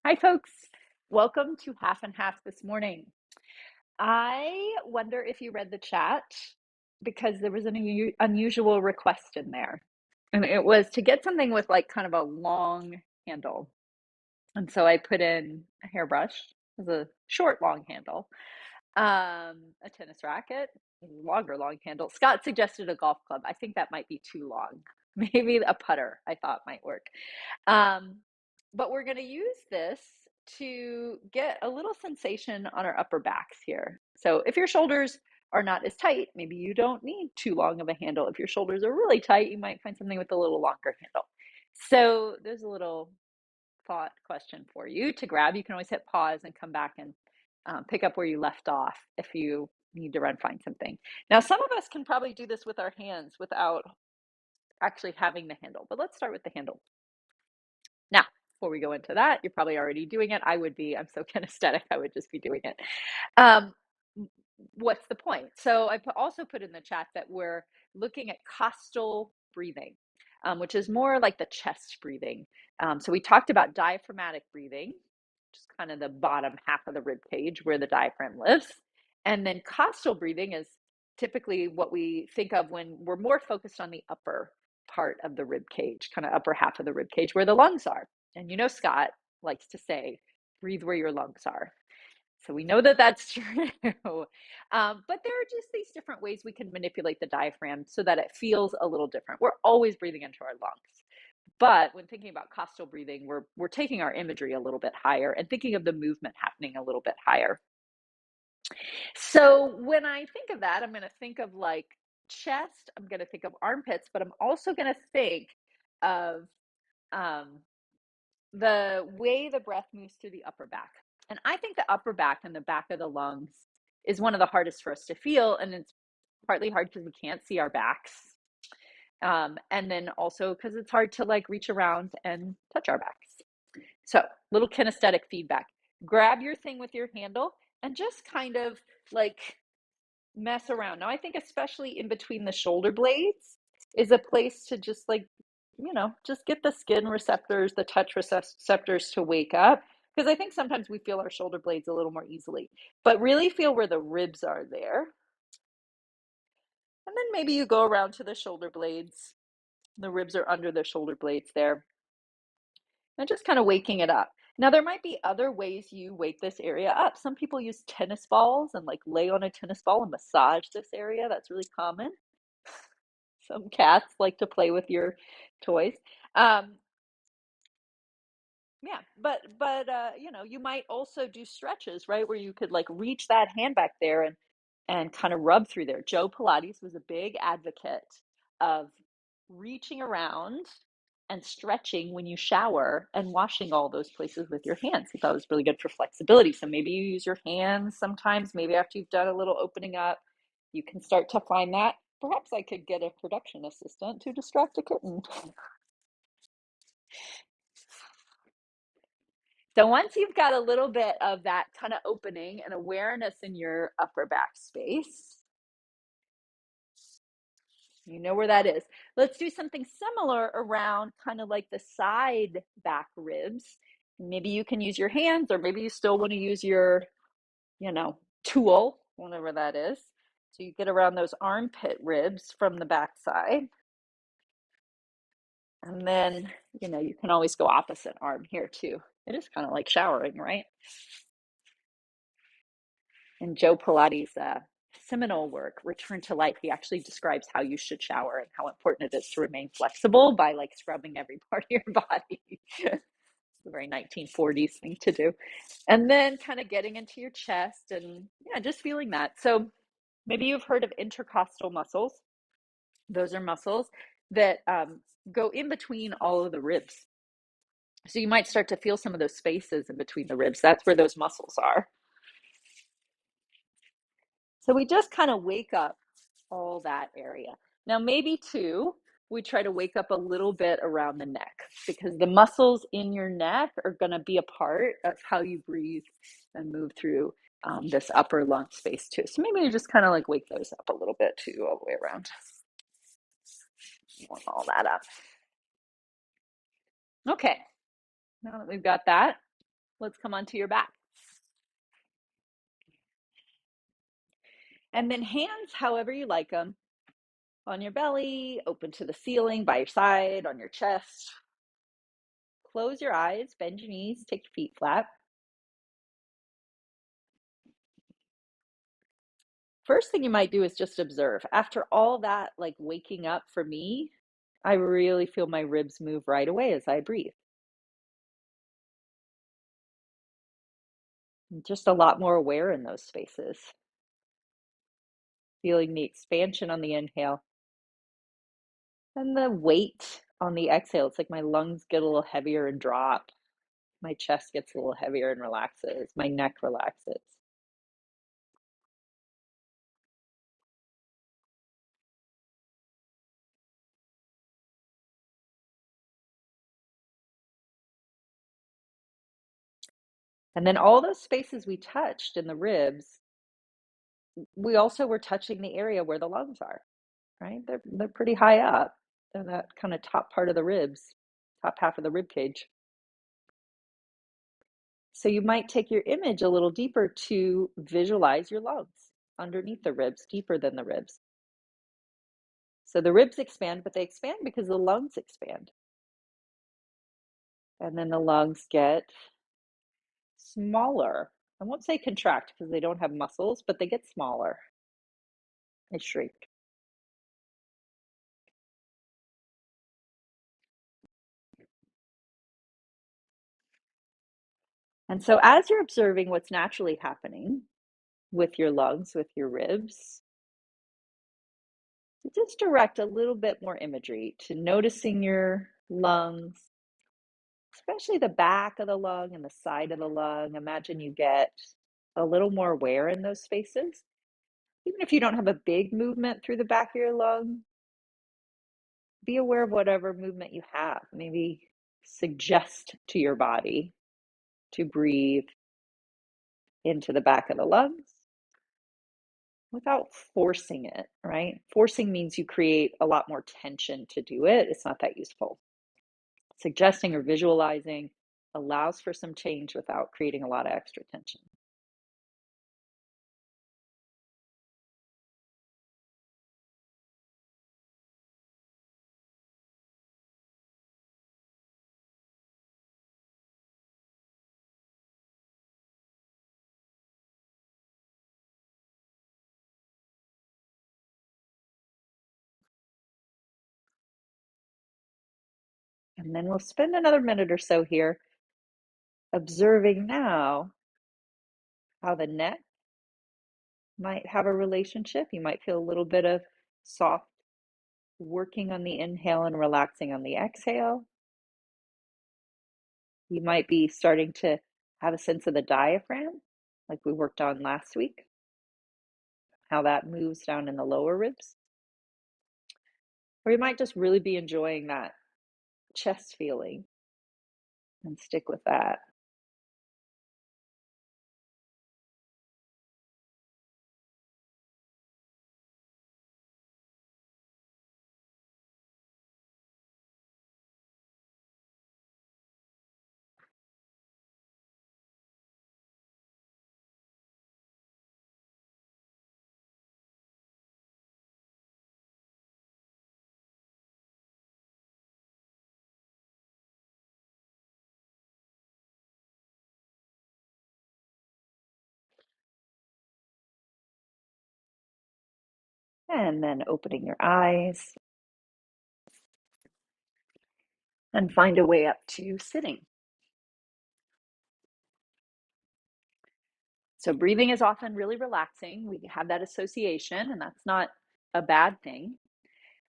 Hi, folks. Welcome to Half and Half this morning. I wonder if you read the chat because there was an unusual request in there. And it was to get something with like kind of a long handle. And so I put in a hairbrush as a short, long handle, a tennis racket, longer, long handle. Scott suggested a golf club. I think that might be too long. Maybe a putter I thought might work. Um, but we're going to use this to get a little sensation on our upper backs here. So if your shoulders are not as tight, maybe you don't need too long of a handle. If your shoulders are really tight, you might find something with a little longer handle. So there's a little thought question for you to grab. You can always hit pause and come back and pick up where you left off if you need to run find something. Now, some of us can probably do this with our hands without actually having the handle, but let's start with the handle. Now, before we go into that, you're probably already doing it. I would be. I'm so kinesthetic, I would just be doing it. Um, what's the point? So I also put in the chat that we're looking at costal breathing, which is more like the chest breathing. So we talked about diaphragmatic breathing, which is kind of the bottom half of the rib cage where the diaphragm lives. And then costal breathing is typically what we think of when we're more focused on the upper part of the rib cage, kind of upper half of the rib cage where the lungs are. And you know, Scott likes to say, breathe where your lungs are. So we know that that's true. But there are just these different ways we can manipulate the diaphragm so that it feels a little different. We're always breathing into our lungs. But when thinking about costal breathing, we're taking our imagery a little bit higher and thinking of the movement happening a little bit higher. So when I think of that, I'm going to think of like chest, I'm going to think of armpits, but I'm also going to think of um, the way the breath moves through the upper back. And I think the upper back and the back of the lungs is one of the hardest for us to feel. And it's partly hard because we can't see our backs. And then also because it's hard to like reach around and touch our backs. So, little kinesthetic feedback. Grab your thing with your handle and just kind of like mess around. Now, I think especially in between the shoulder blades is a place to just like, just get the skin receptors, the touch receptors to wake up. Because I think sometimes we feel our shoulder blades a little more easily, but really feel where the ribs are there. And then maybe you go around to the shoulder blades. The ribs are under the shoulder blades there. And just kind of waking it up. Now, there might be other ways you wake this area up. Some people use tennis balls and like lay on a tennis ball and massage this area. That's really common. Some cats like to play with your toys. Um, yeah, but you might also do stretches, right? Where you could like reach that hand back there and kind of rub through there. Joe Pilates was a big advocate of reaching around and stretching when you shower and washing all those places with your hands. He thought it was really good for flexibility. So maybe you use your hands sometimes, maybe after you've done a little opening up, you can start to find that. Perhaps I could get a production assistant to distract a kitten. So once you've got a little bit of that kind of opening and awareness in your upper back space, you know where that is. Let's do something similar around kind of like the side back ribs. Maybe you can use your hands, or maybe you still want to use your, tool, whatever that is. So you get around those armpit ribs from the back side. And then, you can always go opposite arm here too. It is kind of like showering, right? In Joe Pilates' seminal work, Return to Life, he actually describes how you should shower and how important it is to remain flexible by like scrubbing every part of your body. It's a very 1940s thing to do. And then kind of getting into your chest and just feeling that. So maybe you've heard of intercostal muscles. Those are muscles that go in between all of the ribs. So you might start to feel some of those spaces in between the ribs. That's where those muscles are. So we just kind of wake up all that area. Now, maybe too, we try to wake up a little bit around the neck because the muscles in your neck are going to be a part of how you breathe and move through this upper lung space too. So maybe you just kind of like wake those up a little bit too, all the way around. Want all that up. Okay, now that we've got that, Let's come onto your back. And then hands, however you like them, on your belly, open to the ceiling, by your side, on your chest. Close your eyes, bend your knees, take your feet flat. First thing you might do is just observe. After all that, like waking up for me, I really feel my ribs move right away as I breathe. I'm just a lot more aware in those spaces. Feeling the expansion on the inhale and the weight on the exhale. It's like my lungs get a little heavier and drop. My chest gets a little heavier and relaxes. My neck relaxes. And then all those spaces we touched in the ribs, we also were touching the area where the lungs are, right? They're pretty high up. They're that kind of top part of the ribs, top half of the rib cage. So you might take your image a little deeper to visualize your lungs underneath the ribs, deeper than the ribs. So the ribs expand, but they expand because the lungs expand. And then the lungs get smaller. I won't say contract because they don't have muscles, but they get smaller. They shrink. And so as you're observing what's naturally happening with your lungs, with your ribs, just direct a little bit more imagery to noticing your lungs, especially the back of the lung and the side of the lung. Imagine you get a little more aware in those spaces. Even if you don't have a big movement through the back of your lung, be aware of whatever movement you have. Maybe suggest to your body to breathe into the back of the lungs without forcing it, right? Forcing means you create a lot more tension to do it. It's not that useful. Suggesting or visualizing allows for some change without creating a lot of extra tension. And then we'll spend another minute or so here observing now how the neck might have a relationship. You might feel a little bit of soft working on the inhale and relaxing on the exhale. You might be starting to have a sense of the diaphragm, like we worked on last week, how that moves down in the lower ribs. Or you might just really be enjoying that chest feeling and stick with that. And then opening your eyes and find a way up to sitting. So breathing is often really relaxing. We have that association, and that's not a bad thing.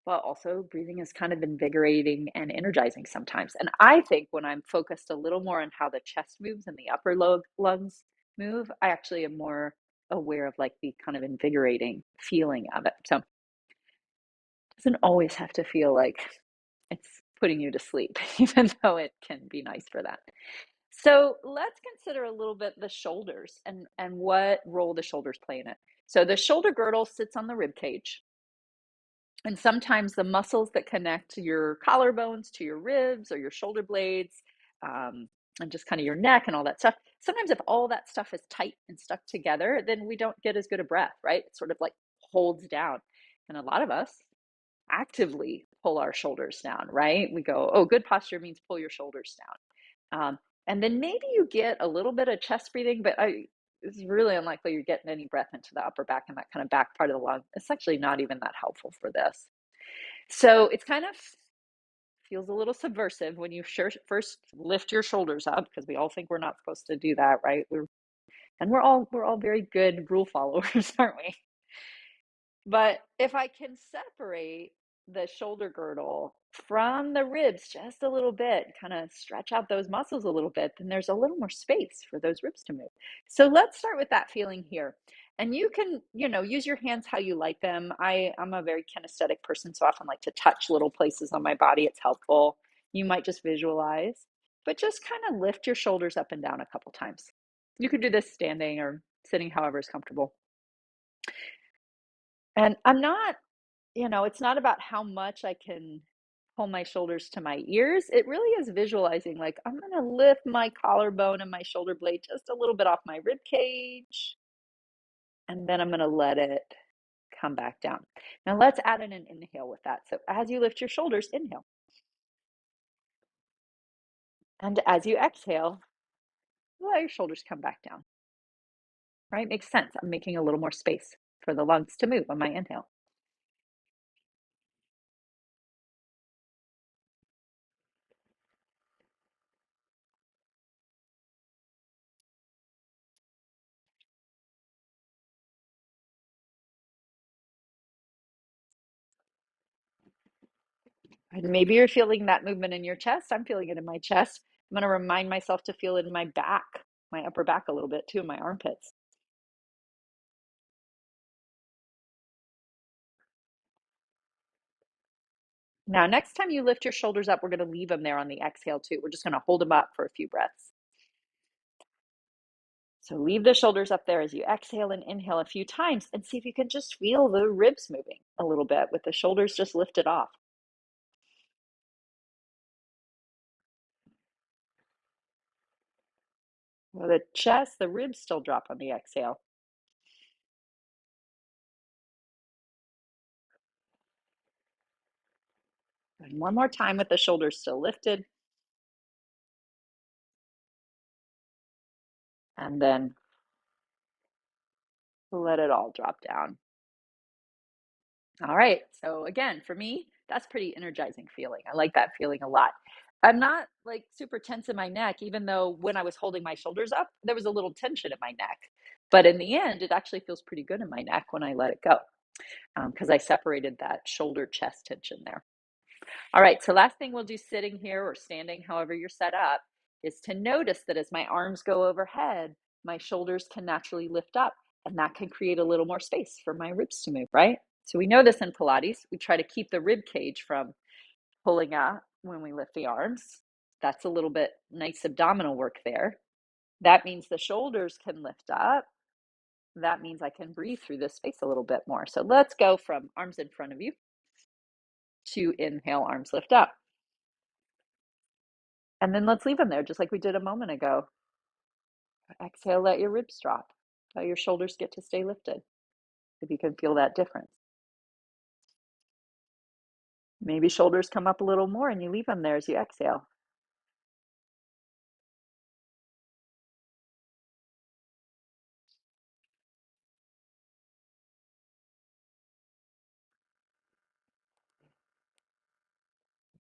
But also, breathing is kind of invigorating and energizing sometimes. And I think when I'm focused a little more on how the chest moves and the upper lungs move, I actually am more aware of like the kind of invigorating feeling of it. So it doesn't always have to feel like it's putting you to sleep, even though it can be nice for that. So let's consider a little bit the shoulders and what role the shoulders play in it. So the shoulder girdle sits on the rib cage. And sometimes the muscles that connect your collarbones to your ribs or your shoulder blades and just kind of your neck and all that stuff. Sometimes if all that stuff is tight and stuck together, then we don't get as good a breath, right? It sort of like holds down. And a lot of us actively pull our shoulders down, right? We go, oh, good posture means pull your shoulders down. And then maybe you get a little bit of chest breathing, but it's really unlikely you're getting any breath into the upper back and that kind of back part of the lung. It's actually not even that helpful for this. So it's kind of feels a little subversive when you first lift your shoulders up, because we all think we're not supposed to do that, right? We're all very good rule followers, aren't we? But if I can separate the shoulder girdle from the ribs just a little bit, kind of stretch out those muscles a little bit, then there's a little more space for those ribs to move. So let's start with that feeling here. And you can, use your hands how you like them. I'm a very kinesthetic person, so I often like to touch little places on my body. It's helpful. You might just visualize, but just kind of lift your shoulders up and down a couple times. You could do this standing or sitting, however is comfortable. And I'm not, it's not about how much I can pull my shoulders to my ears. It really is visualizing, like, I'm going to lift my collarbone and my shoulder blade just a little bit off my rib cage, and then I'm going to let it come back down. Now let's add in an inhale with that. So as you lift your shoulders, inhale. And as you exhale, let your shoulders come back down. Right? Makes sense. I'm making a little more space for the lungs to move on my inhale. And maybe you're feeling that movement in your chest. I'm feeling it in my chest. I'm going to remind myself to feel it in my back, my upper back a little bit too, in my armpits. Now, next time you lift your shoulders up, we're going to leave them there on the exhale too. We're just going to hold them up for a few breaths. So leave the shoulders up there as you exhale and inhale a few times, and see if you can just feel the ribs moving a little bit with the shoulders just lifted off. Well, the chest, the ribs still drop on the exhale. And one more time with the shoulders still lifted. And then let it all drop down. All right. So again, for me, that's pretty energizing feeling. I like that feeling a lot. I'm not like super tense in my neck, even though when I was holding my shoulders up, there was a little tension in my neck. But in the end, it actually feels pretty good in my neck when I let it go, because I separated that shoulder chest tension there. All right. So last thing we'll do sitting here or standing, however you're set up, is to notice that as my arms go overhead, my shoulders can naturally lift up, and that can create a little more space for my ribs to move, right? So we know this in Pilates. We try to keep the rib cage from pulling out when we lift the arms. That's a little bit nice abdominal work there. That means the shoulders can lift up. That means I can breathe through this space a little bit more. So let's go from arms in front of you to inhale, arms lift up. And then let's leave them there just like we did a moment ago. Exhale, let your ribs drop. Let your shoulders get to stay lifted. If you can feel that difference. Maybe shoulders come up a little more and you leave them there as you exhale.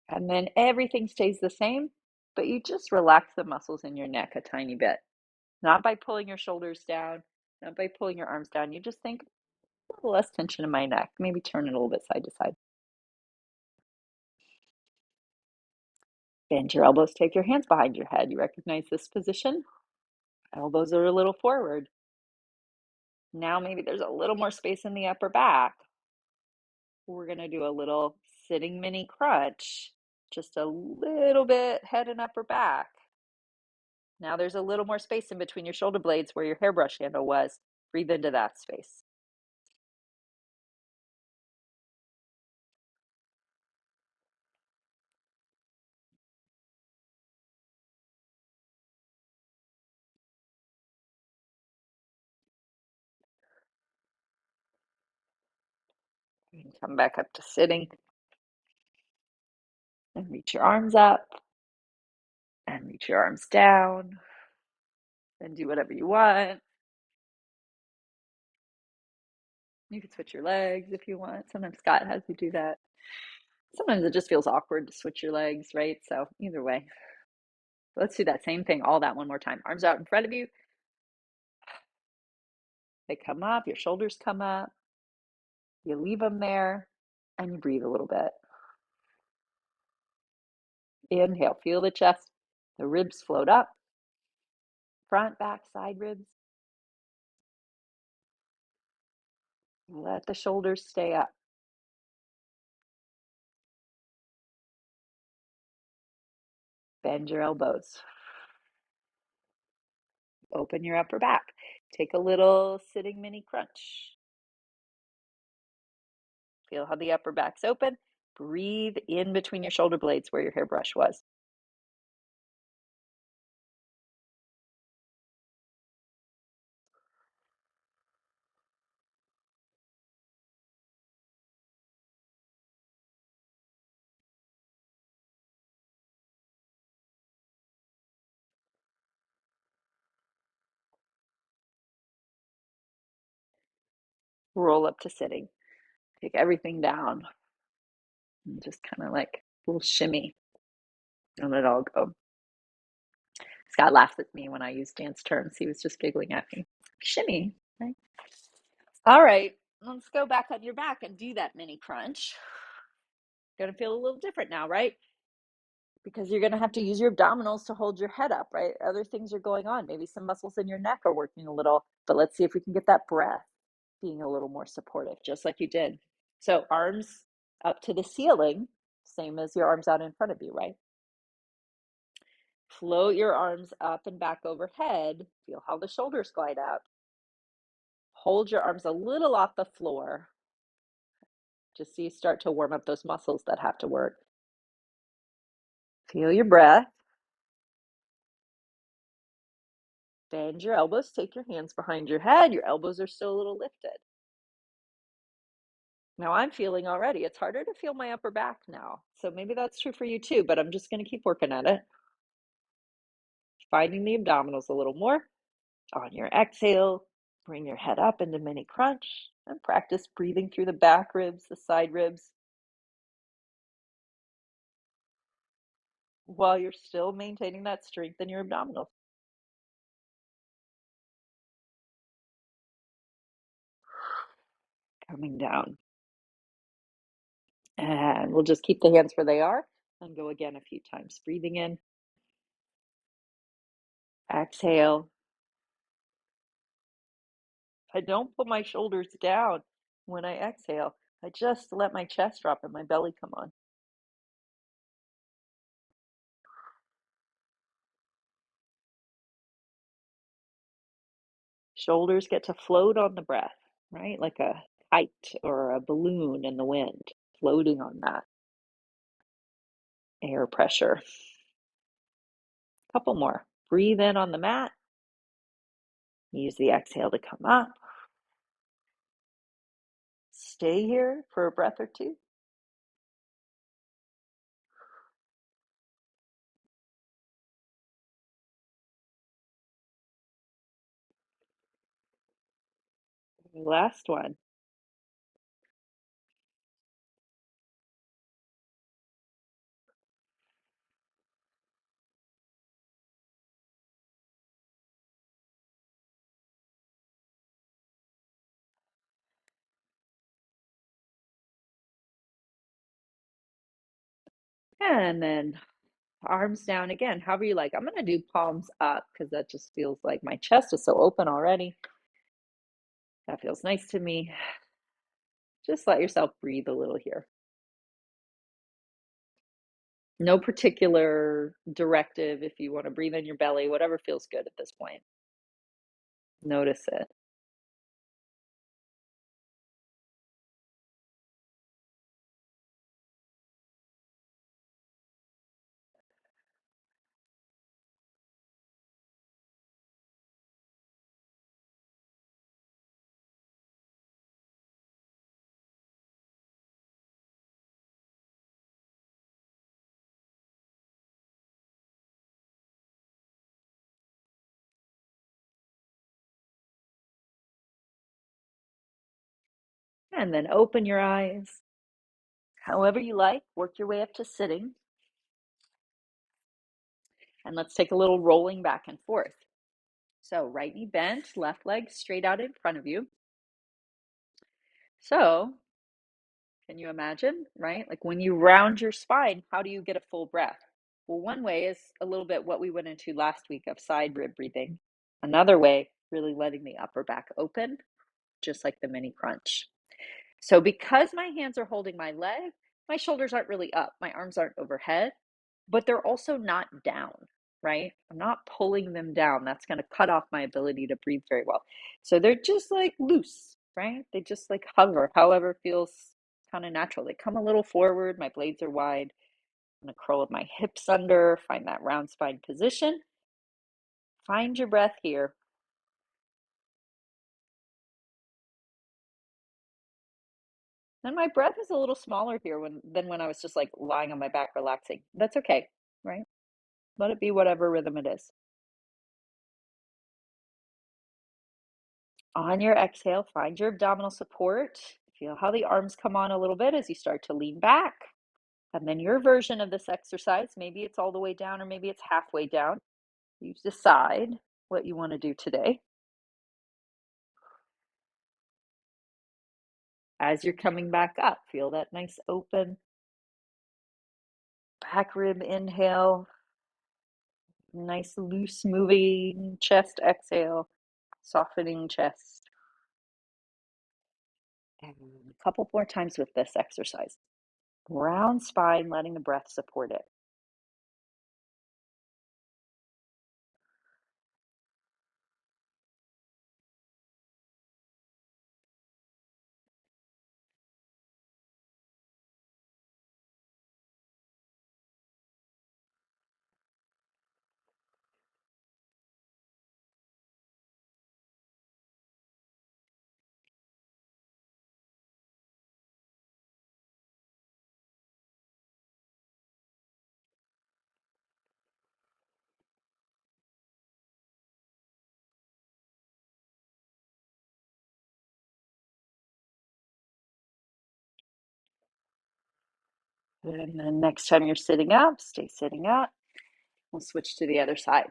And then everything stays the same, but you just relax the muscles in your neck a tiny bit. Not by pulling your shoulders down, not by pulling your arms down. You just think, a little less tension in my neck. Maybe turn it a little bit side to side. Bend your elbows, take your hands behind your head. You recognize this position? Elbows are a little forward. Now maybe there's a little more space in the upper back. We're going to do a little sitting mini crunch, just a little bit head and upper back. Now there's a little more space in between your shoulder blades where your hairbrush handle was. Breathe into that space. You can come back up to sitting and reach your arms up and reach your arms down and do whatever you want. You can switch your legs if you want. Sometimes Scott has you do that. Sometimes it just feels awkward to switch your legs, right? So either way, let's do that same thing, all that one more time. Arms out in front of you. They come up, your shoulders come up. You leave them there and you breathe a little bit. Inhale, feel the chest, the ribs float up, front, back, side ribs. Let the shoulders stay up. Bend your elbows. Open your upper back. Take a little sitting mini crunch. Feel how the upper back's open. Breathe in between your shoulder blades where your hairbrush was. Roll up to sitting. Take everything down. And just kind of like a little shimmy. And let it all go. Scott laughs at me when I use dance terms. He was just giggling at me. Shimmy, right? All right, let's go back on your back and do that mini crunch. Gonna feel a little different now, right? Because you're gonna have to use your abdominals to hold your head up, right? Other things are going on. Maybe some muscles in your neck are working a little, but let's see if we can get that breath being a little more supportive, just like you did. So arms up to the ceiling, same as your arms out in front of you, right? Float your arms up and back overhead. Feel how the shoulders glide up. Hold your arms a little off the floor, just so you start to warm up those muscles that have to work. Feel your breath. Bend your elbows. Take your hands behind your head. Your elbows are still a little lifted. Now I'm feeling already, it's harder to feel my upper back now. So maybe that's true for you too, but I'm just going to keep working at it. Finding the abdominals a little more. On your exhale, bring your head up into mini crunch and practice breathing through the back ribs, the side ribs, while you're still maintaining that strength in your abdominals. Coming down. And we'll just keep the hands where they are and go again a few times. Breathing in, exhale. I don't put my shoulders down when I exhale. I just let my chest drop and my belly come on. Shoulders get to float on the breath, right? Like a kite or a balloon in the wind, floating on that air pressure. Couple more. Breathe in on the mat. Use the exhale to come up. Stay here for a breath or two. Last one. And then arms down again, however you like. I'm going to do palms up because that just feels like my chest is so open already. That feels nice to me. Just let yourself breathe a little here. No particular directive if you want to breathe in your belly, whatever feels good at this point. Notice it. And then open your eyes. However you like, work your way up to sitting. And let's take a little rolling back and forth. So right knee bent, left leg straight out in front of you. So can you imagine, right? Like when you round your spine, how do you get a full breath? Well, one way is a little bit what we went into last week of side rib breathing. Another way, really letting the upper back open, just like the mini crunch. So because my hands are holding my leg, my shoulders aren't really up, my arms aren't overhead, but they're also not down, right? I'm not pulling them down. That's going to cut off my ability to breathe very well. So they're just like loose, right? They just like hover, however feels kind of natural. They come a little forward, my blades are wide. I'm going to curl my hips under, find that round spine position. Find your breath here. And my breath is a little smaller here than when I was just like lying on my back relaxing. That's okay, right? Let it be whatever rhythm it is. On your exhale, find your abdominal support. Feel how the arms come on a little bit as you start to lean back. And then your version of this exercise, maybe it's all the way down or maybe it's halfway down. You decide what you want to do today. As you're coming back up, feel that nice open back rib inhale, nice loose moving chest exhale, softening chest. And a couple more times with this exercise. Round spine, letting the breath support it. And then next time you're sitting up, stay sitting up. We'll switch to the other side.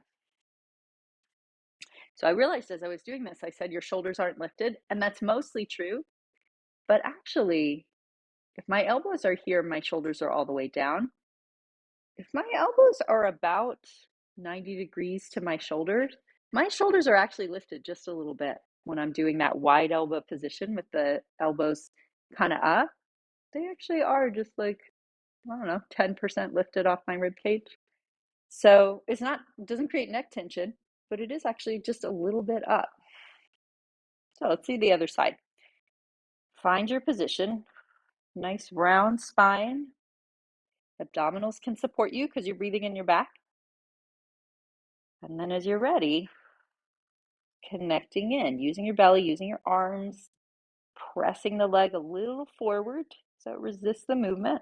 So I realized as I was doing this, I said your shoulders aren't lifted, and that's mostly true. But actually, if my elbows are here, my shoulders are all the way down. If my elbows are about 90 degrees to my shoulders are actually lifted just a little bit when I'm doing that wide elbow position with the elbows kind of up. They actually are just like, I don't know, 10% lifted off my rib cage. So it's not, doesn't create neck tension, but it is actually just a little bit up. So let's see the other side. Find your position. Nice round spine. Abdominals can support you because you're breathing in your back. And then as you're ready, connecting in, using your belly, using your arms, pressing the leg a little forward so it resists the movement.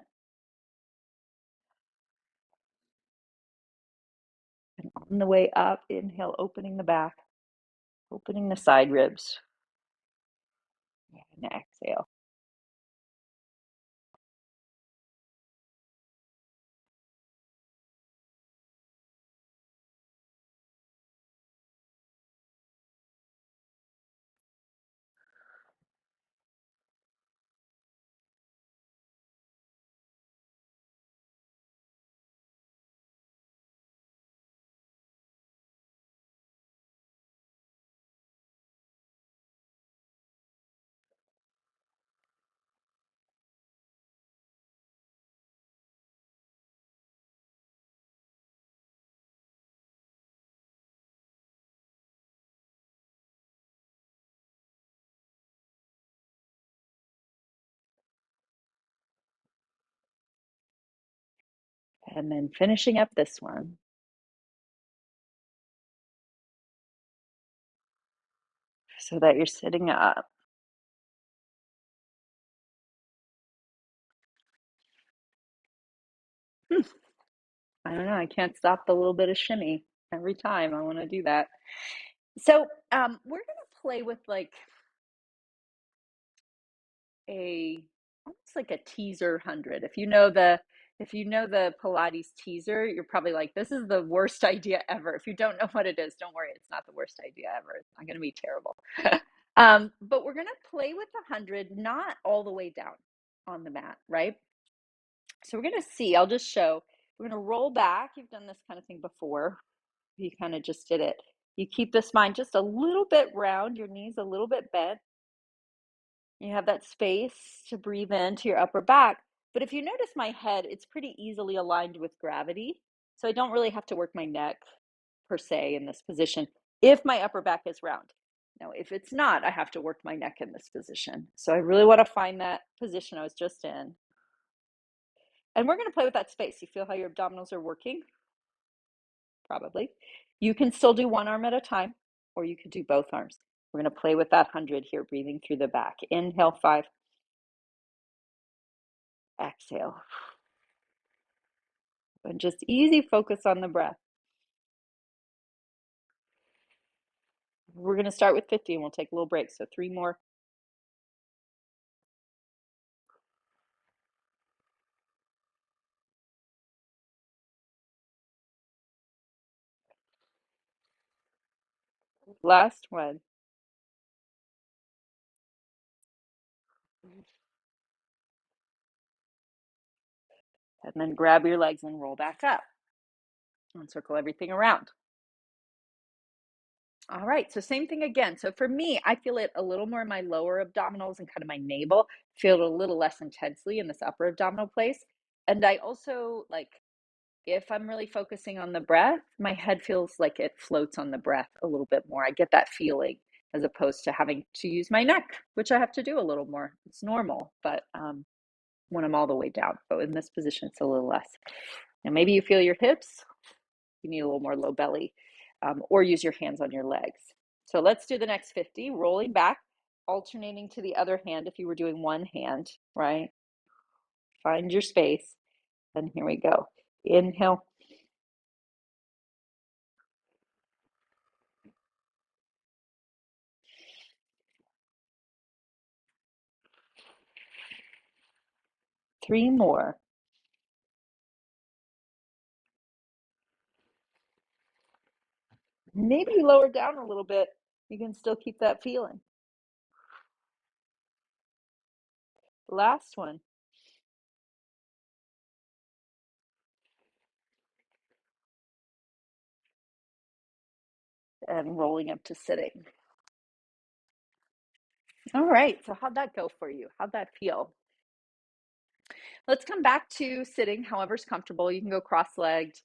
And on the way up, inhale, opening the back, opening the side ribs. And exhale. And then finishing up this one. So that you're sitting up. I don't know, I can't stop the little bit of shimmy every time I want to do that. So we're going to play with like a almost like a teaser 100. If you know the Pilates teaser, you're probably like, this is the worst idea ever. If you don't know what it is, don't worry, it's not the worst idea ever. It's not going to be terrible. But we're going to play with the 100, not all the way down on the mat, right? So we're going to see, I'll just show. We're going to roll back. You've done this kind of thing before. You kind of just did it. You keep the spine just a little bit round, your knees a little bit bent. You have that space to breathe into your upper back. But if you notice my head, it's pretty easily aligned with gravity. So I don't really have to work my neck per se in this position if my upper back is round. Now, if it's not, I have to work my neck in this position. So I really want to find that position I was just in. And we're going to play with that space. You feel how your abdominals are working? Probably. You can still do one arm at a time, or you could do both arms. We're going to play with that 100 here, breathing through the back. Inhale, 5. Exhale. And just easy focus on the breath. We're going to start with 50 and we'll take a little break. So 3 more. Last one. And then grab your legs and roll back up. And circle everything around. All right, so same thing again. So for me, I feel it a little more in my lower abdominals and kind of my navel. Feel it a little less intensely in this upper abdominal place. And I also like, if I'm really focusing on the breath, my head feels like it floats on the breath a little bit more. I get that feeling as opposed to having to use my neck, which I have to do a little more. It's normal, but when I'm all the way down. But in this position, it's a little less. Now, maybe you feel your hips. You need a little more low belly, or use your hands on your legs. So let's do the next 50, rolling back, alternating to the other hand if you were doing one hand, right? Find your space. And here we go. Inhale. Three more. Maybe you lower down a little bit. You can still keep that feeling. Last one. And rolling up to sitting. All right, so how'd that go for you? How'd that feel? Let's come back to sitting, however's comfortable. You can go cross-legged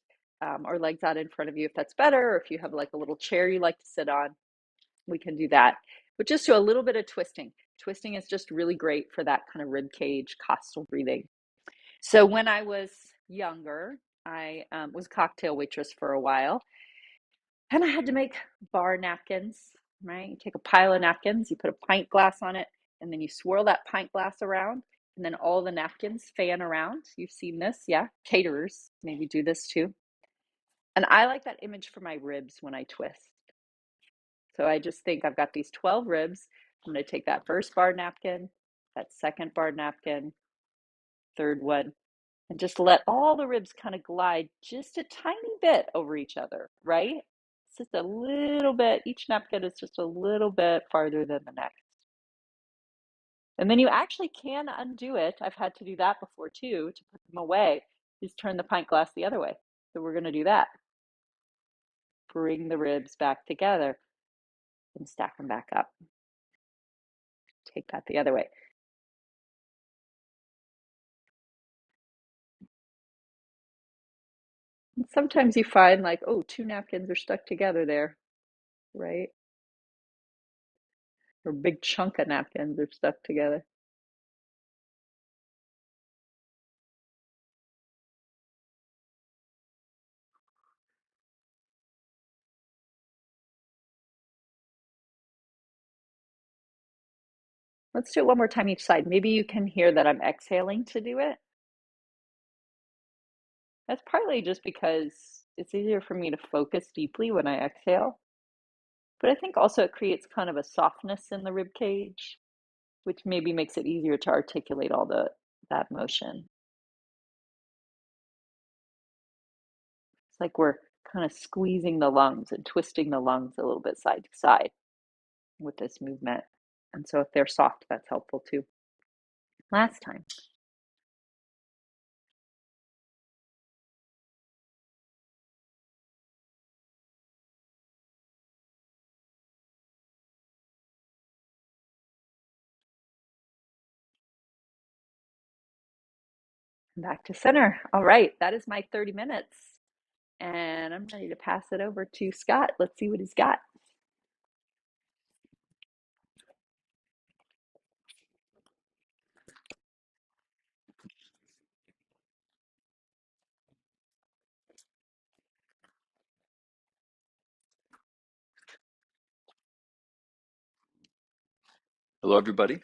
or legs out in front of you if that's better, or if you have like a little chair you like to sit on, we can do that. But just do a little bit of twisting. Twisting is just really great for that kind of rib cage, costal breathing. So when I was younger, I was a cocktail waitress for a while, and I had to make bar napkins, right? You take a pile of napkins, you put a pint glass on it, and then you swirl that pint glass around, and then all the napkins fan around. You've seen this, yeah? Caterers maybe do this too. And I like that image for my ribs when I twist. So I just think I've got these 12 ribs. I'm going to take that first bar napkin, that second bar napkin, third one, and just let all the ribs kind of glide just a tiny bit over each other, right? It's just a little bit, each napkin is just a little bit farther than the next. And then you actually can undo it. I've had to do that before too, to put them away. Just turn the pint glass the other way. So we're going to do that. Bring the ribs back together and stack them back up. Take that the other way. And sometimes you find like, oh, 2 napkins are stuck together there, right? Or a big chunk of napkins are stuck together. Let's do it one more time each side. Maybe you can hear that I'm exhaling to do it. That's partly just because it's easier for me to focus deeply when I exhale. But I think also it creates kind of a softness in the rib cage. which maybe makes it easier to articulate all that motion. It's like we're kind of squeezing the lungs and twisting the lungs a little bit side to side with this movement. And so if they're soft, that's helpful too. Last time. Back to center. All right, that is my 30 minutes. And I'm ready to pass it over to Scott. Let's see what he's got. Hello, everybody.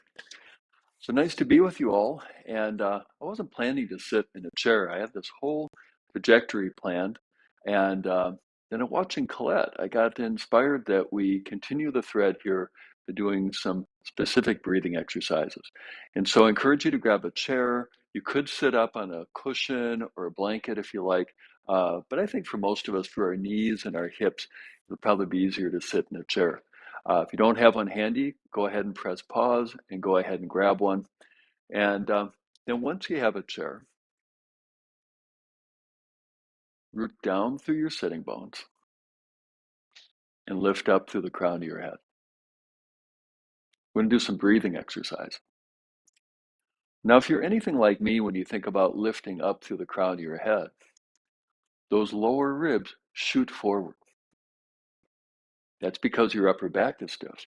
So nice to be with you all. And I wasn't planning to sit in a chair. I had this whole trajectory planned. And then watching Collette, I got inspired that we continue the thread here to doing some specific breathing exercises. And so I encourage you to grab a chair. You could sit up on a cushion or a blanket if you like. But I think for most of us, for our knees and our hips, it'll probably be easier to sit in a chair. If you don't have one handy, go ahead and press pause and go ahead and grab one. And then once you have a chair, root down through your sitting bones and lift up through the crown of your head. We're going to do some breathing exercise. Now, if you're anything like me, when you think about lifting up through the crown of your head, those lower ribs shoot forward. That's because your upper back is stiff.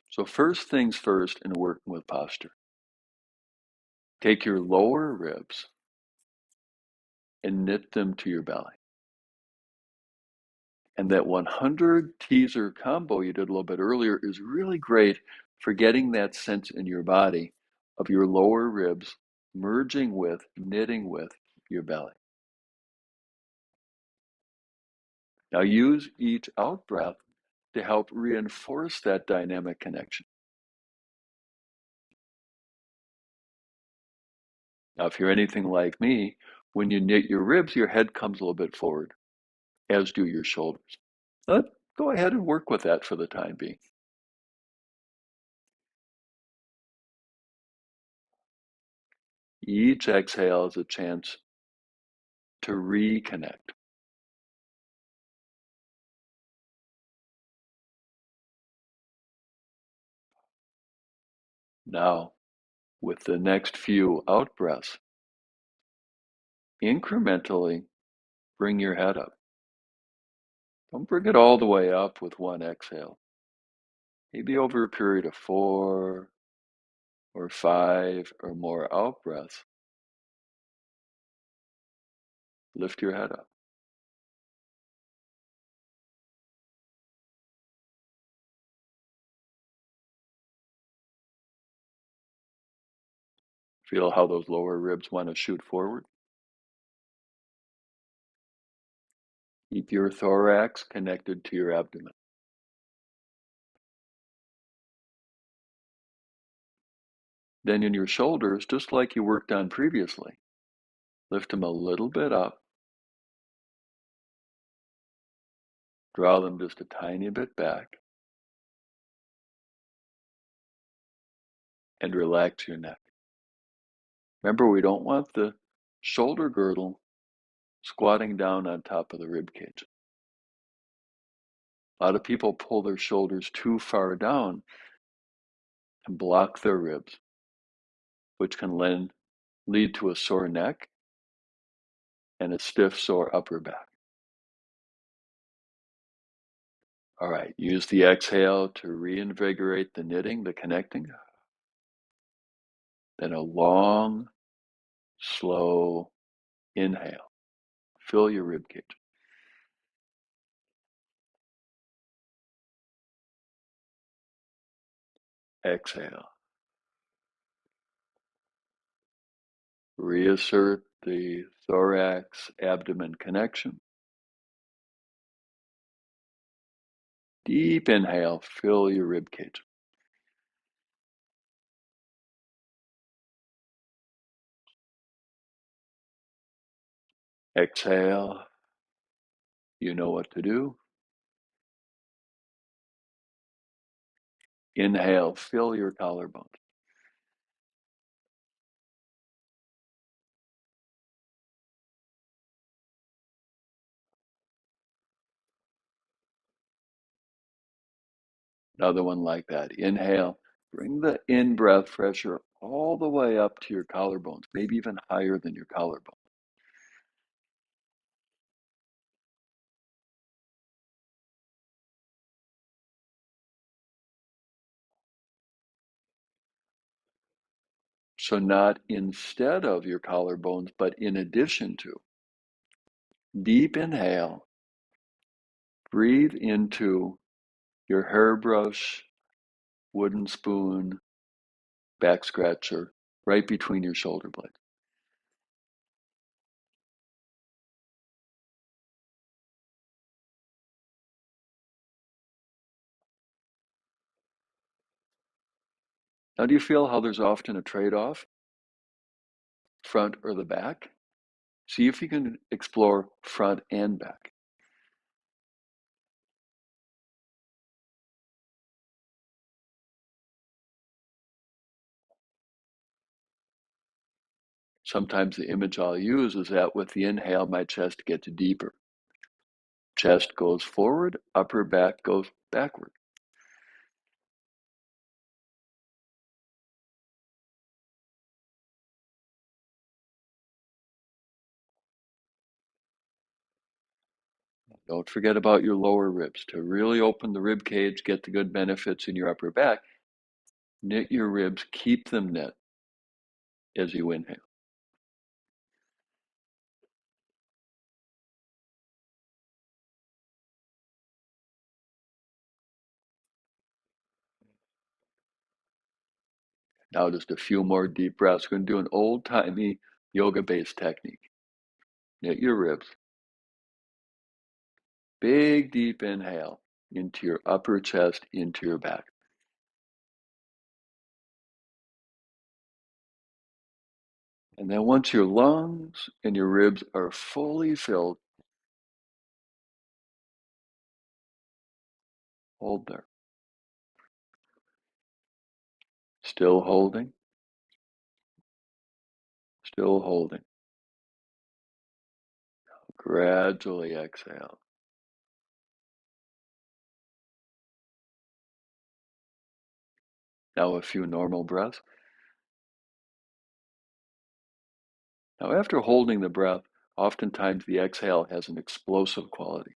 So first things first in working with posture, take your lower ribs and knit them to your belly. And that 100 teaser combo you did a little bit earlier is really great for getting that sense in your body of your lower ribs merging with, knitting with your belly. Now use each out breath to help reinforce that dynamic connection. Now, if you're anything like me, when you knit your ribs, your head comes a little bit forward, as do your shoulders. Let's go ahead and work with that for the time being. Each exhale is a chance to reconnect. Now, with the next few out breaths, incrementally bring your head up. Don't bring it all the way up with one exhale. Maybe over a period of 4 or 5 or more out breaths, lift your head up. Feel how those lower ribs want to shoot forward. Keep your thorax connected to your abdomen. Then in your shoulders, just like you worked on previously, lift them a little bit up. Draw them just a tiny bit back. And relax your neck. Remember, we don't want the shoulder girdle squatting down on top of the rib cage. A lot of people pull their shoulders too far down and block their ribs, which can lead to a sore neck and a stiff, sore upper back. All right, use the exhale to reinvigorate the knitting, the connecting. Then a long, slow inhale. Fill your rib cage. Exhale. Reassert the thorax-abdomen connection. Deep inhale, fill your rib cage. Exhale. You know what to do. Inhale, fill your collarbone. Another one like that. Inhale, bring the in-breath pressure all the way up to your collarbones, maybe even higher than your collarbone. So not instead of your collarbones, but in addition to. Deep inhale, breathe into your hairbrush, wooden spoon, back scratcher, right between your shoulder blades. Now, do you feel how there's often a trade-off, front or the back? See if you can explore front and back. Sometimes the image I'll use is that with the inhale, my chest gets deeper. Chest goes forward, upper back goes backward. Don't forget about your lower ribs. To really open the rib cage, get the good benefits in your upper back, knit your ribs, keep them knit as you inhale. Now just a few more deep breaths. We're going to do an old-timey yoga-based technique. Knit your ribs. Big, deep inhale into your upper chest, into your back. And then once your lungs and your ribs are fully filled, hold there. Still holding, still holding. Gradually exhale. Now a few normal breaths. Now after holding the breath, oftentimes the exhale has an explosive quality.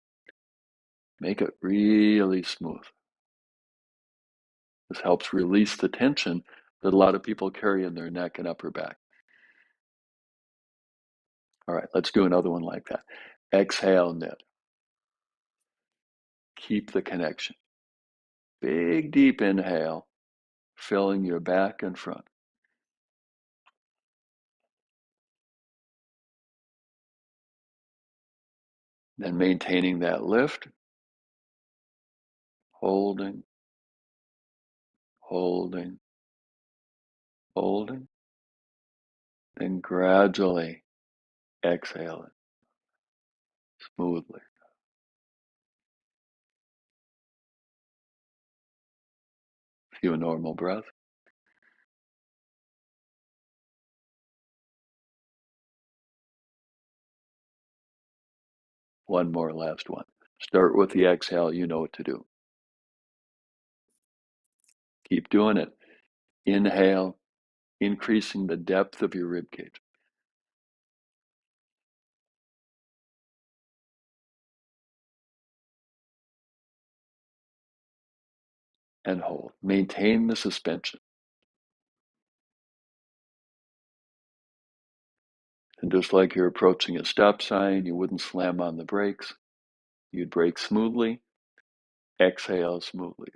Make it really smooth. This helps release the tension that a lot of people carry in their neck and upper back. All right, let's do another one like that. Exhale, knit. Keep the connection. Big, deep inhale, filling your back and front. Then maintaining that lift, holding, holding, holding. Then gradually exhale it smoothly. A few normal breaths. One more last one. Start with the exhale. You know what to do. Keep doing it. Inhale, increasing the depth of your rib cage. And hold. Maintain the suspension. And just like you're approaching a stop sign, you wouldn't slam on the brakes. You'd brake smoothly, exhale smoothly.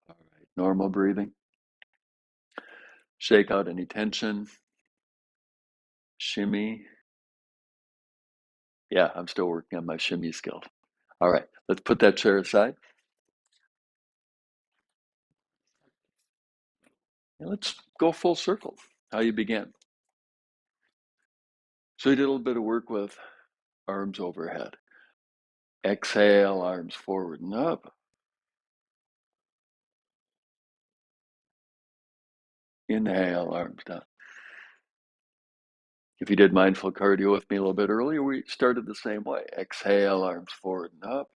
All right, normal breathing. Shake out any tension. Shimmy. Yeah, I'm still working on my shimmy skills. All right, let's put that chair aside. And let's go full circle, how you began. So you did a little bit of work with arms overhead. Exhale, arms forward and up. Inhale, arms down. If you did mindful cardio with me a little bit earlier, we started the same way. Exhale, arms forward and up.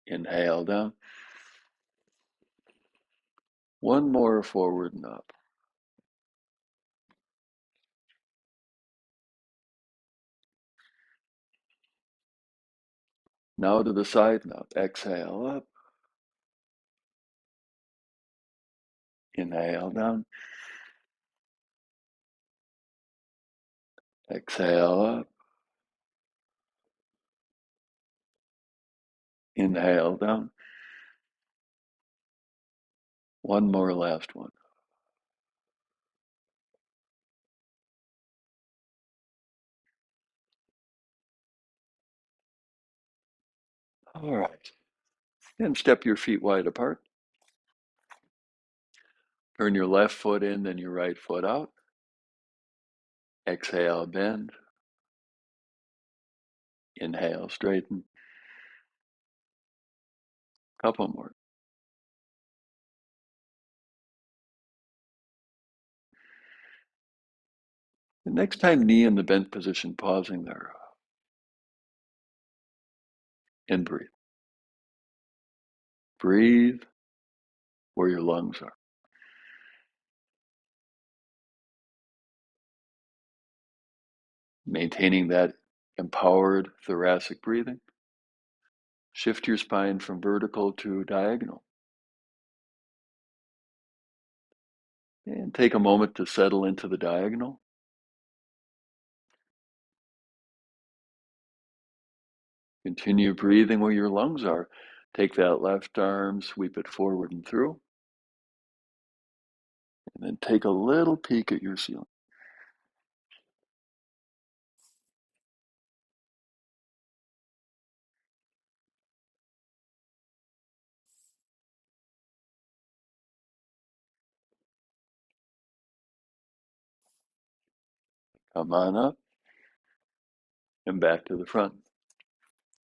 Inhale, down. One more, forward and up. Now to the side, now exhale up. Inhale, down. Exhale up. Inhale, down. One more, last one. All right. And step your feet wide apart. Turn your left foot in, then your right foot out. Exhale, bend. Inhale, straighten. Couple more. The next time, knee in the bent position, pausing there. And breathe. Breathe where your lungs are. Maintaining that empowered thoracic breathing. Shift your spine from vertical to diagonal. And take a moment to settle into the diagonal. Continue breathing where your lungs are. Take that left arm, sweep it forward and through. And then take a little peek at your ceiling. Come on up and back to the front.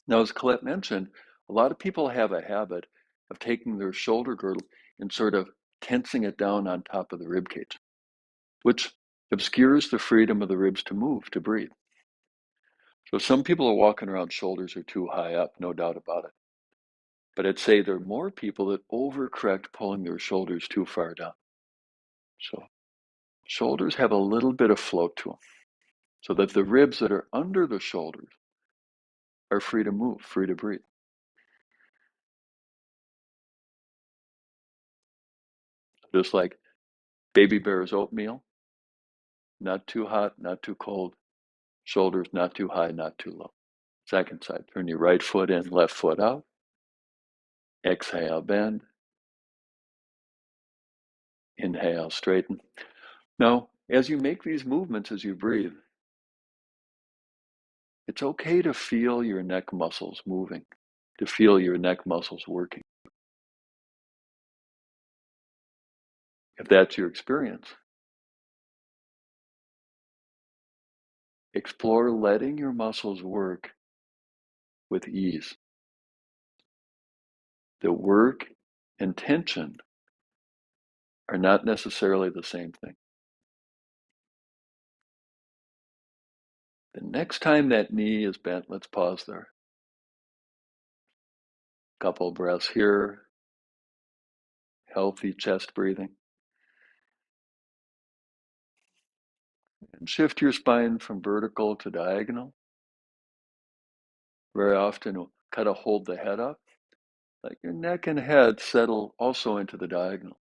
Now, as Collette mentioned, a lot of people have a habit of taking their shoulder girdle and sort of tensing it down on top of the rib cage, which obscures the freedom of the ribs to move, to breathe. So some people are walking around, shoulders are too high up, no doubt about it. But I'd say there are more people that overcorrect, pulling their shoulders too far down. So shoulders have a little bit of float to them, so that the ribs that are under the shoulders are free to move, free to breathe. Just like Baby Bear's oatmeal, not too hot, not too cold, shoulders not too high, not too low. Second side, turn your right foot in, left foot out. Exhale, bend. Inhale, straighten. Now, as you make these movements, as you breathe, it's okay to feel your neck muscles moving, to feel your neck muscles working. If that's your experience, explore letting your muscles work with ease. The work and tension are not necessarily the same thing. The next time that knee is bent, let's pause there. Couple breaths here, healthy chest breathing. And shift your spine from vertical to diagonal. Very often we'll kind of hold the head up, like your neck and head settle also into the diagonal.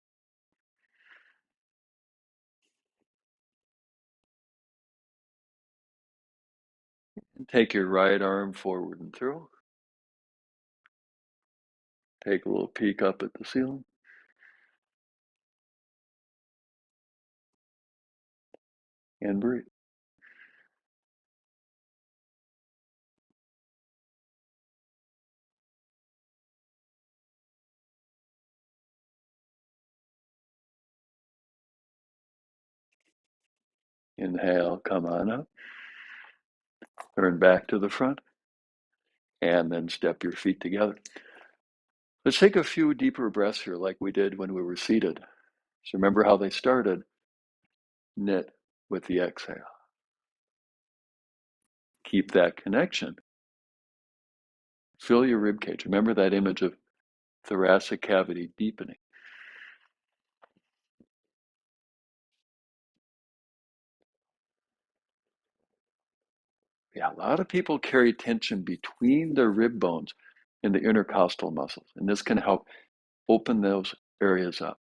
And take your right arm forward and through. Take a little peek up at the ceiling. And breathe. Inhale, come on up. Turn back to the front. And then step your feet together. Let's take a few deeper breaths here like we did when we were seated. So remember how they started. Knit with the exhale. Keep that connection. Fill your rib cage. Remember that image of thoracic cavity deepening. Yeah, a lot of people carry tension between their rib bones and the intercostal muscles, and this can help open those areas up.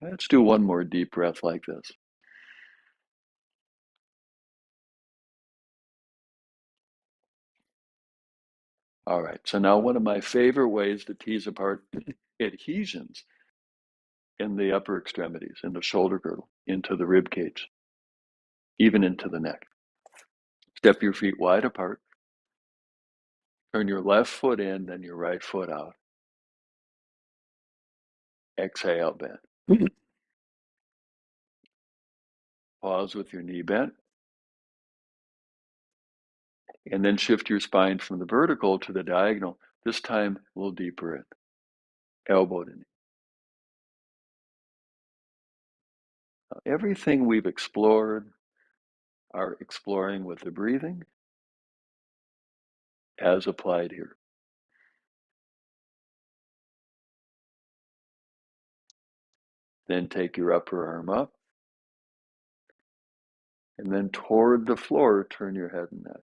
Let's do one more deep breath like this. All right, so now one of my favorite ways to tease apart adhesions in the upper extremities, in the shoulder girdle, into the rib cage, even into the neck. Step your feet wide apart. Turn your left foot in, then your right foot out. Exhale, bend. Pause with your knee bent. And then shift your spine from the vertical to the diagonal, this time a little deeper in. Elbow to knee. Now, everything we've explored, are exploring with the breathing, as applied here. Then take your upper arm up, and then toward the floor, turn your head and neck.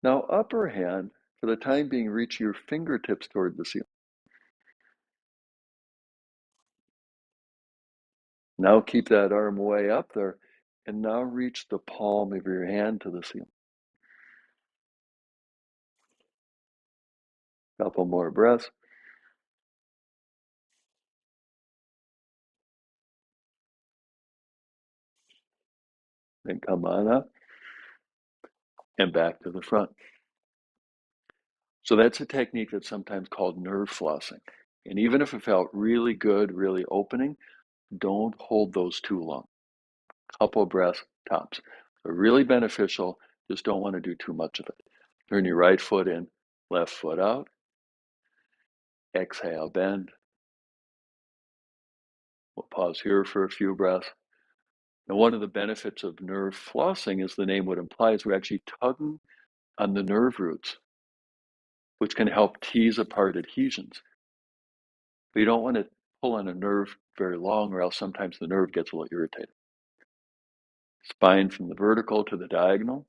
Now, upper hand, for the time being, reach your fingertips toward the ceiling. Now keep that arm way up there, and now reach the palm of your hand to the ceiling. Couple more breaths. Then come on up and back to the front. So that's a technique that's sometimes called nerve flossing. And even if it felt really good, really opening, don't hold those too long. Couple breaths tops. So really beneficial, just don't want to do too much of it. Turn your right foot in, left foot out. Exhale, bend. We'll pause here for a few breaths. And one of the benefits of nerve flossing, as the name would imply, is we're actually tugging on the nerve roots, which can help tease apart adhesions. But you don't want to pull on a nerve very long, or else sometimes the nerve gets a little irritated. Spine from the vertical to the diagonal.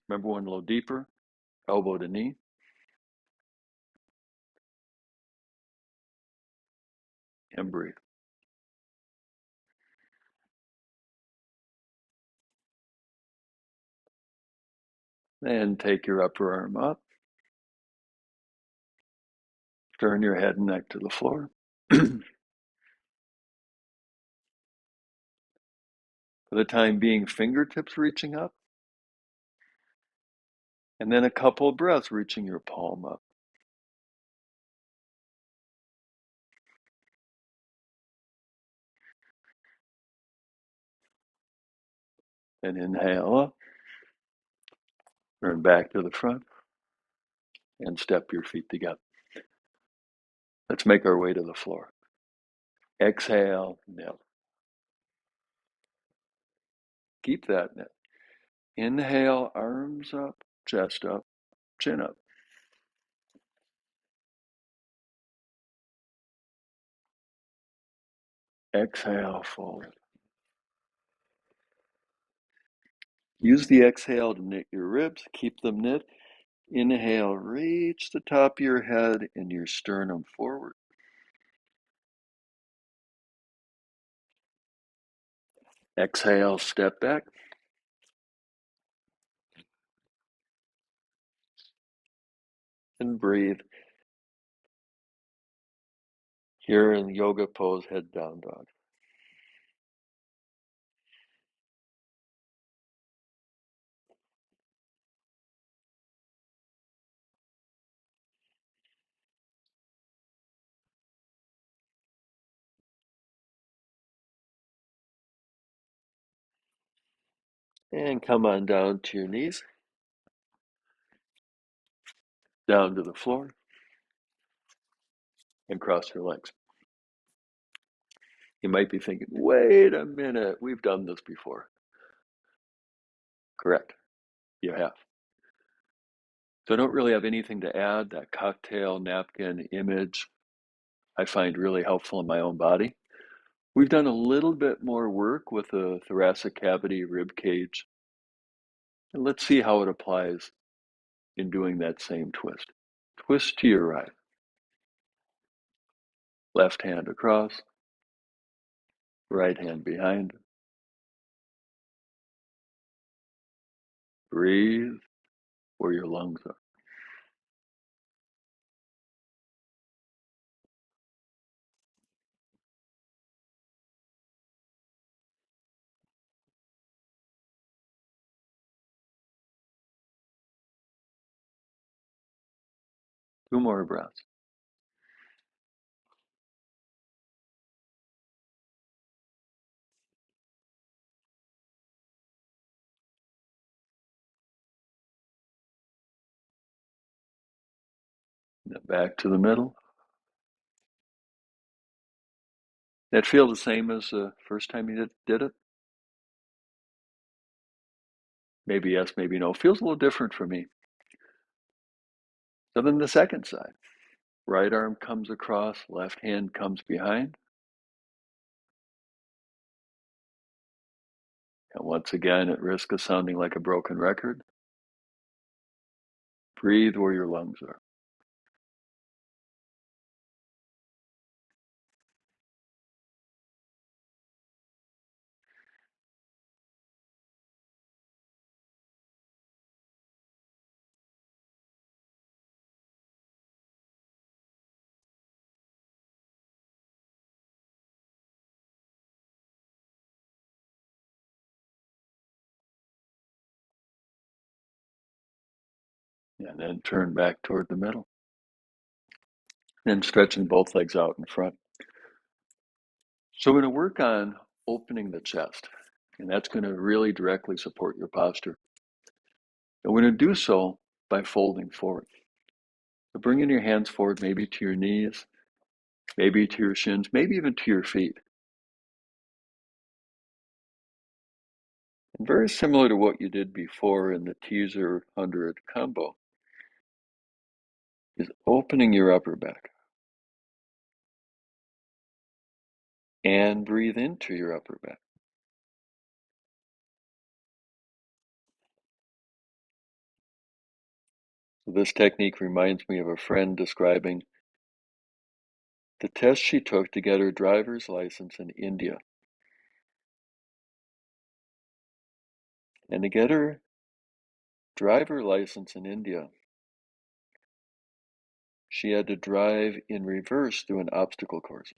Remember, one a little deeper, elbow to knee. And breathe. Then take your upper arm up. Turn your head and neck to the floor. For the time being, fingertips reaching up. And then a couple of breaths reaching your palm up. And inhale up. Turn back to the front. And step your feet together. Let's make our way to the floor. Exhale, knit. Keep that knit. Inhale, arms up, chest up, chin up. Exhale, fold. Use the exhale to knit your ribs. Keep them knit. Inhale, reach the top of your head and your sternum forward. Exhale, step back. And breathe. Here in yoga pose, head down dog. And come on down to your knees, down to the floor, and cross your legs. You might be thinking, wait a minute, we've done this before. Correct, you have. So I don't really have anything to add. That cocktail napkin image I find really helpful in my own body. We've done a little bit more work with the thoracic cavity, rib cage, and let's see how it applies in doing that same twist. Twist to your right, left hand across, right hand behind. Breathe where your lungs are. Two more breaths. Now back to the middle. That feel the same as the first time you did it? Maybe yes, maybe no. Feels a little different for me. So then the second side. Right arm comes across, left hand comes behind. And once again, at risk of sounding like a broken record, breathe where your lungs are. And then turn back toward the middle. And stretching both legs out in front. So we're going to work on opening the chest. And that's going to really directly support your posture. And we're going to do so by folding forward. So bringing your hands forward, maybe to your knees, maybe to your shins, maybe even to your feet. And very similar to what you did before in the teaser 100 combo, is opening your upper back. And breathe into your upper back. So this technique reminds me of a friend describing the test she took to get her driver's license in India. And to get her driver license in India, she had to drive in reverse through an obstacle course.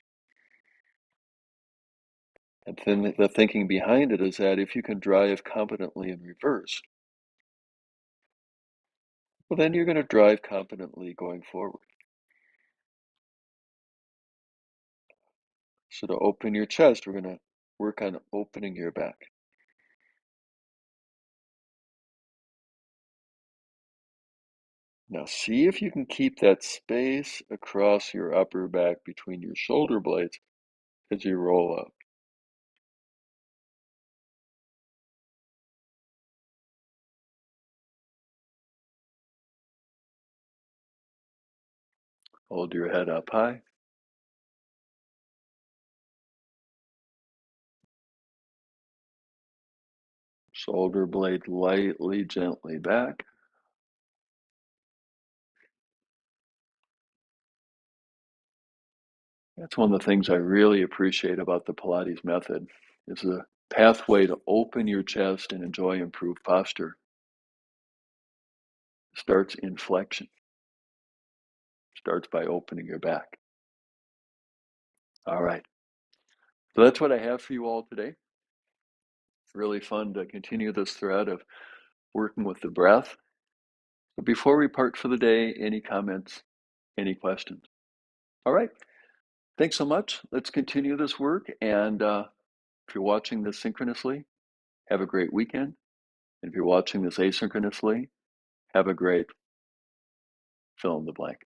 And then the thinking behind it is that if you can drive competently in reverse, well, then you're going to drive competently going forward. So to open your chest, we're going to work on opening your back. Now see if you can keep that space across your upper back between your shoulder blades as you roll up. Hold your head up high. Shoulder blade lightly, gently back. That's one of the things I really appreciate about the Pilates method is the pathway to open your chest and enjoy improved posture starts in flexion, starts by opening your back. All right. So that's what I have for you all today. It's really fun to continue this thread of working with the breath. But before we part for the day, any comments, any questions? All right. Thanks so much. Let's continue this work. And if you're watching this synchronously, have a great weekend. And if you're watching this asynchronously, have a great fill in the blank.